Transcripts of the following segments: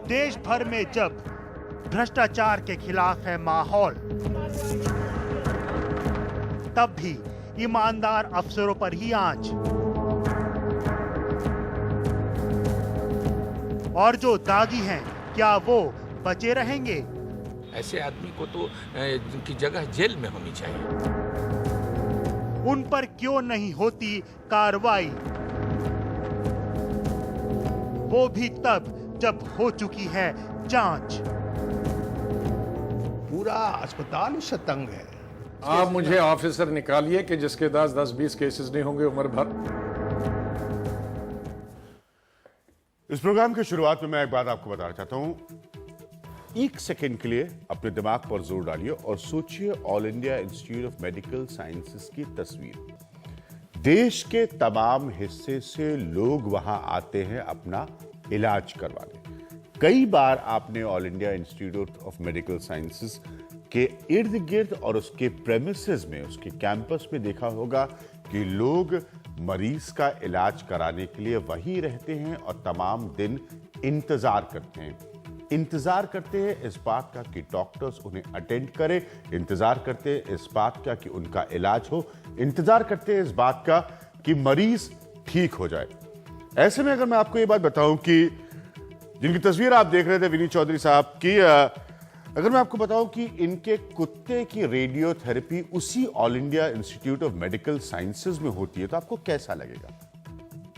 देश भर में जब भ्रष्टाचार के खिलाफ है माहौल, तब भी ईमानदार अफसरों पर ही आंच। और जो दागी हैं, क्या वो बचे रहेंगे? ऐसे आदमी को तो की जगह जेल में होनी चाहिए। उन पर क्यों नहीं होती कार्रवाई? वो भी तब जब हो चुकी है जांच। पूरा अस्पताल उससे तंग है। आप मुझे ऑफिसर निकालिए कि जिसके 10-20 केसेस नहीं होंगे उम्र भर। इस प्रोग्राम की शुरुआत में मैं एक बात आपको बताना चाहता हूं। एक सेकंड के लिए अपने दिमाग पर जोर डालिए और सोचिए all India institute of medical sciences की तस्वीर। देश के तमाम हिस्से से लोग वहां आते हैं अपना इलाज करवाने। कई बार आपने all India institute of medical sciences के इर्द गिर्द और उसके प्रेमिसेस में, उसके कैंपस में देखा होगा कि लोग मरीज का इलाज कराने के लिए वहीं रहते हैं और तमाम दिन इंतजार करते हैं। इंतजार करते हैं इस बात का कि डॉक्टर्स उन्हें अटेंड करें, इंतजार करते हैं इस बात का कि उनका इलाज हो, इंतजार करते हैं इस बात का कि मरीज ठीक हो जाए। ऐसे में अगर मैं आपको ये बात बताऊं कि जिनकी तस्वीर आप देख रहे थे विनीत चौधरी साहब की, अगर मैं आपको बताऊं कि इनके कुत्ते की रेडियोथेरेपी उसी all India institute of medical sciences में होती है, तो आपको कैसा लगेगा?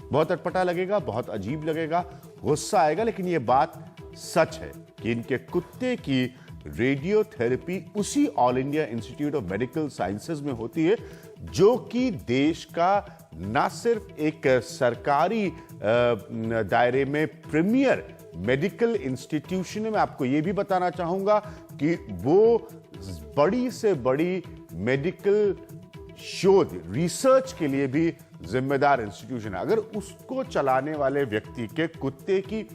बहुत अटपटा लगेगा, बहुत अजीब लगेगा, गुस्सा आएगा, लेकिन यह बात सच है कि इनके कुत्ते की रेडियोथेरेपी उसी all India institute of medical sciences में होती है, जो कि देश का न सिर्फ एक सरकारी दायरे में प्रीमियर मेडिकल इंस्टीट्यूशन है, मैं आपको यह भी बताना चाहूंगा कि वो बड़ी से बड़ी मेडिकल शोध, रिसर्च के लिए भी जिम्मेदार इंस्टीट्यूशन है। अगर उसको चलाने वाले व्यक्ति के कुत्ते की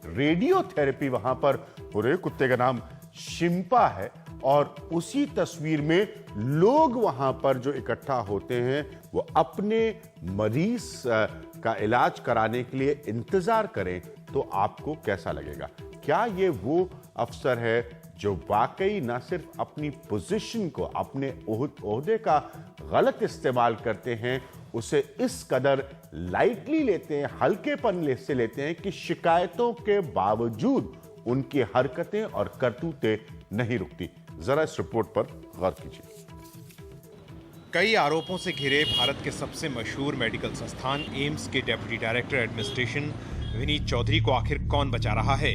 रेडियोथेरेपी वहां पर हो रही है, कुत्ते का नाम शिम्पा है, और उसी तस्वीर में लोग वहां पर जो इकट्ठा होते हैं वो अपने मरीज का इलाज कराने के लिए इंतजार करें, तो आपको कैसा लगेगा? क्या ये वो अफसर है जो वाकई न सिर्फ अपनी पोजीशन को, अपने ओहदे का गलत इस्तेमाल करते हैं, उसे इस कदर लाइटली लेते हैं, हल्केपन से लेते हैं कि शिकायतों के बावजूद उनकी हरकतें और करतूतें नहीं रुकती? जरा इस रिपोर्ट पर गौर कीजिए। कई आरोपों से घिरे भारत के सबसे मशहूर मेडिकल संस्थान एम्स के deputy director administration Vineet Chaudhary को आखिर कौन बचा रहा है?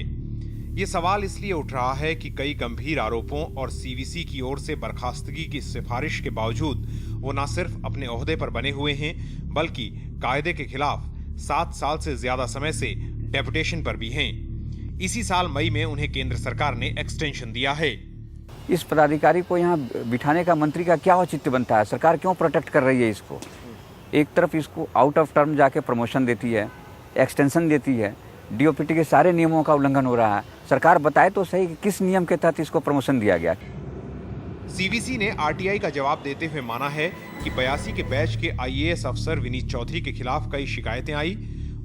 ये सवाल इसलिए उठ रहा है कि कई गंभीर आरोपों और सीवीसी की ओर से बर्खास्तगी की सिफारिश के बावजूद वो न सिर्फ अपने ओहदे पर बने हुए हैं, बल्कि कायदे के खिलाफ 7 साल से ज्यादा समय से डेपुटेशन पर भी हैं। इसी साल मई में उन्हें केंद्र सरकार ने एक्सटेंशन दिया है। इस पदाधिकारी को यहाँ बिठाने का मंत्री का क्या औचित्य बनता है? सरकार क्यों प्रोटेक्ट कर रही है इसको? एक तरफ इसको आउट ऑफ टर्म जाके प्रमोशन देती है, एक्सटेंशन देती है, डीओपीटी के सारे नियमों का उल्लंघन हो रहा है। सरकार बताए तो सही कि किस नियम के तहत इसको प्रमोशन दिया गया। सीवीसी ने आरटीआई का जवाब देते हुए माना है कि 82 के बैच के आईएएस अफसर विनीत चौधरी के खिलाफ कई शिकायतें आई।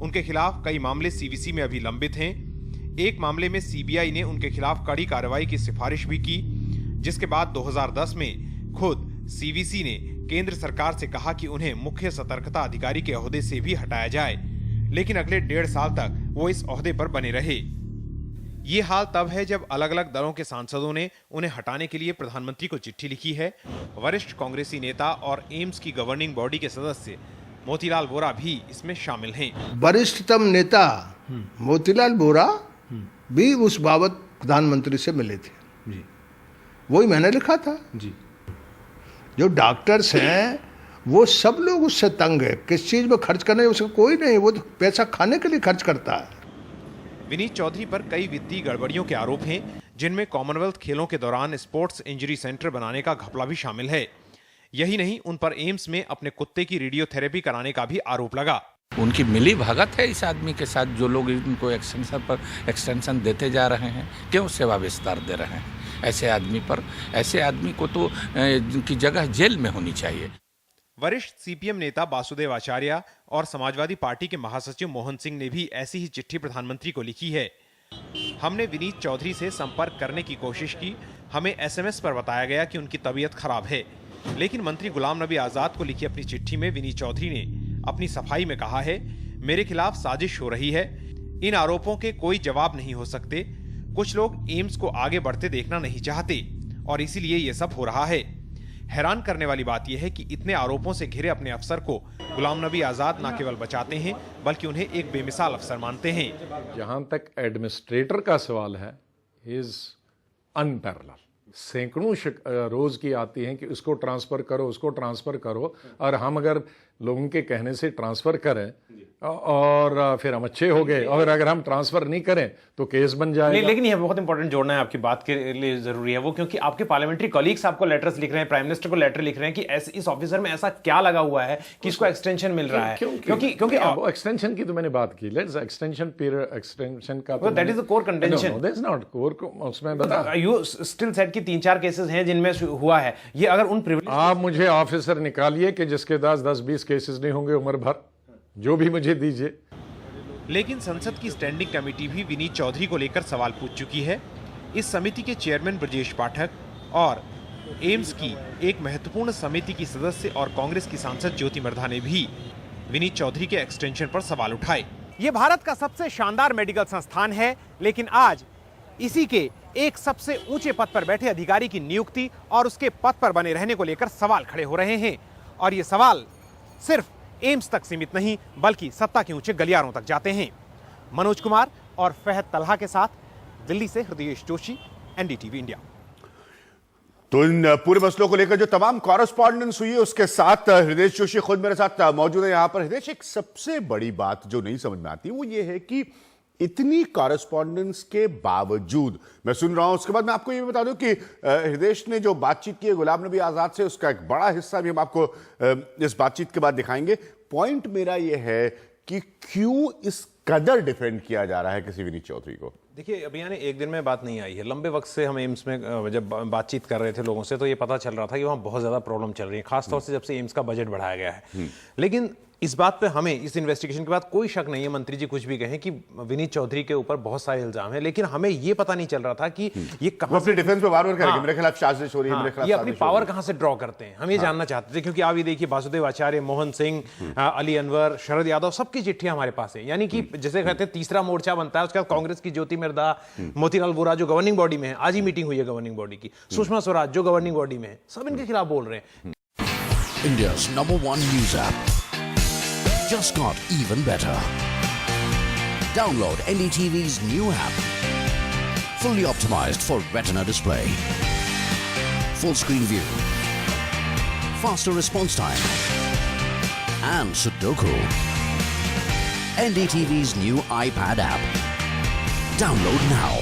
उनके खिलाफ कई मामले सीवीसी में अभी लंबित हैं। एक मामले में सीबीआई ने उनके खिलाफ कड़ी कार्रवाई की सिफारिश भी की, जिसके बाद 2010 में खुद सीवीसी ने केंद्र सरकार से कहा कि उन्हें मुख्य सतर्कता अधिकारी के ओहदे से भी हटाया जाए, लेकिन अगले 1.5 साल तक वो इस ओहदे पर बने रहे। ये हाल तब है जब अलग अलग दलों के सांसदों ने उन्हें हटाने के लिए प्रधानमंत्री को चिट्ठी लिखी है। वरिष्ठ कांग्रेसी नेता और एम्स की गवर्निंग बॉडी के सदस्य मोतीलाल वोरा भी इसमें शामिल हैं। वरिष्ठतम नेता मोतीलाल वोरा भी उस बाबत प्रधानमंत्री से मिले थे जी। वही मैंने लिखा था जी। जो डॉक्टर्स हैं वो सब लोग उससे तंग है। किस चीज में खर्च करने उसका कोई नहीं, वो तो पैसा खाने के लिए खर्च करता है। विनीत चौधरी पर कई वित्तीय गड़बड़ियों के आरोप हैं, जिनमें कॉमनवेल्थ खेलों के दौरान स्पोर्ट्स इंजरी सेंटर बनाने का घपला भी शामिल है। यही नहीं, उन पर एम्स में अपने कुत्ते की रेडियोथेरेपी कराने का भी आरोप लगा। उनकी मिली भगत है इस आदमी के साथ, जो लोग इनको एक्सटेंशन देते जा रहे हैं, क्यों सेवा विस्तार दे रहे हैं ऐसे आदमी पर? ऐसे आदमी को तो की जगह जेल में होनी चाहिए। वरिष्ठ सीपीएम नेता वासुदेव आचार्य और समाजवादी पार्टी के महासचिव मोहन सिंह ने भी ऐसी ही चिट्ठी प्रधानमंत्री को लिखी है। हमने विनीत चौधरी से संपर्क करने की कोशिश की। हमें SMS पर बताया गया कि उनकी तबीयत खराब है, लेकिन मंत्री गुलाम नबी आजाद को लिखी अपनी चिट्ठी में विनीत चौधरी ने अपनी सफाई में कहा है, मेरे खिलाफ साजिश हो रही है, इन आरोपों के कोई जवाब नहीं हो सकते। कुछ लोग एम्स को आगे बढ़ते देखना नहीं चाहते और इसीलिए ये सब हो रहा है। हैरान करने वाली बात यह है कि इतने आरोपों से घिरे अपने अफसर को गुलाम नबी आजाद न केवल बचाते हैं बल्कि उन्हें एक बेमिसाल अफसर मानते हैं। जहां तक एडमिनिस्ट्रेटर का सवाल है, इज अनपैरेलल। सैकड़ों रोज की आती हैं कि उसको ट्रांसफर करो, उसको ट्रांसफर करो, और हम अगर लोगों के कहने से ट्रांसफर करें और फिर हम अच्छे हो गए, और अगर हम ट्रांसफर नहीं करें तो केस बन जाएगा। लेकिन यह बहुत इंपॉर्टेंट जोड़ना है, आपकी बात के लिए जरूरी है वो, क्योंकि आपके पार्लियामेंट्री कॉलीग्स आपको लेटर्स लिख रहे हैं, प्राइम मिनिस्टर को लेटर लिख रहे हैं कि इस ऑफिसर में ऐसा क्या लगा हुआ है कि इसको एक्सटेंशन मिल रहा है। क्योंकि एक्सटेंशन की तो मैंने बात की, लेट्स एक्सटेंशन पीरियड, एक्सटेंशन का that is the core contention. That's not core, उसमें बता यू स्टिल सेड कि 3-4 केसेस हैं जिनमें हुआ है ये। अगर उन प्रिविलेज, आप मुझे ऑफिसर निकालिए कि जिसके 10-20 केसेस नहीं होंगे उम्र भर, जो भी मुझे दीजिए। लेकिन संसद की स्टैंडिंग कमेटी भी विनीत चौधरी को लेकर सवाल पूछ चुकी है। इस समिति के चेयरमैन ब्रजेश पाठक और एम्स की एक महत्वपूर्ण समिति की सदस्य और कांग्रेस की सांसद ज्योति मर्धा ने भी विनीत चौधरी के एक्सटेंशन पर सवाल उठाए। ये भारत का सबसे शानदार मेडिकल संस्थान है, लेकिन आज इसी के एक सबसे ऊंचे पद पर बैठे अधिकारी की नियुक्ति और उसके पद पर बने रहने को लेकर सवाल खड़े हो रहे हैं। और ये सवाल सिर्फ एम्स तक सीमित नहीं बल्कि सत्ता के ऊंचे गलियारों तक जाते हैं। मनोज कुमार और फहद तलहा के साथ दिल्ली से हृदयेश जोशी, NDTV इंडिया। तो इन पूरे मसलों को लेकर जो तमाम कॉरेस्पॉन्डेंस हुई है उसके साथ हृदयेश जोशी खुद मेरे साथ मौजूद है यहां पर। हृदयेश, एक सबसे बड़ी बात जो नहीं समझ में आती वो ये है कि इतनी कॉरेस्पॉन्डेंस के बावजूद, मैं सुन रहा हूं, उसके बाद मैं आपको ये भी बता दूं कि हृदयेश ने जो बातचीत की है गुलाम नबी आजाद से, उसका एक बड़ा हिस्सा भी हम आपको इस बातचीत के बाद दिखाएंगे। पॉइंट मेरा ये है कि क्यों इस कदर डिफेंड किया जा रहा है किसी विनीत चौधरी को? देखिए, अभी यानी एक दिन में बात नहीं आई है। लंबे वक्त से हम एम्स में जब बातचीत कर रहे थे लोगों से तो ये पता चल रहा था कि वहाँ बहुत ज़्यादा प्रॉब्लम चल रही है, खासतौर से जब से एम्स का बजट बढ़ाया गया है। लेकिन इस बात पे हमें इस इन्वेस्टिगेशन के बाद कोई शक नहीं है, मंत्री जी कुछ भी कहें, कि विनीत चौधरी के ऊपर बहुत सारे इल्जाम हैं, लेकिन हमें ये पता नहीं चल रहा था कि ये कहां अपने डिफेंस पे बार-बार करेंगे मेरे खिलाफ साजिश हो रही है, मेरे खिलाफ ये अपनी पावर कहां से ड्रॉ करते हैं, हम ये जानना चाहते थे। क्योंकि आप ये देखिए, वासुदेव आचार्य, मोहन सिंह, अली अनवर, शरद यादव, सबकी चिट्ठियां हमारे पास है। यानी कि जैसे कहते हैं तीसरा मोर्चा बनता है। उसके बाद कांग्रेस की ज्योति मिर्धा, मोतीलाल वोरा जो गवर्निंग बॉडी में है, आज ही मीटिंग हुई है गवर्निंग बॉडी की, सुषमा स्वराज जो गवर्निंग बॉडी में है, सब इनके खिलाफ बोल रहे हैं। India's #1 news app just got even better. Download NDTV's new app. Fully optimized for retina display. Full screen view. Faster response time. And Sudoku. NDTV's new iPad app. Download now.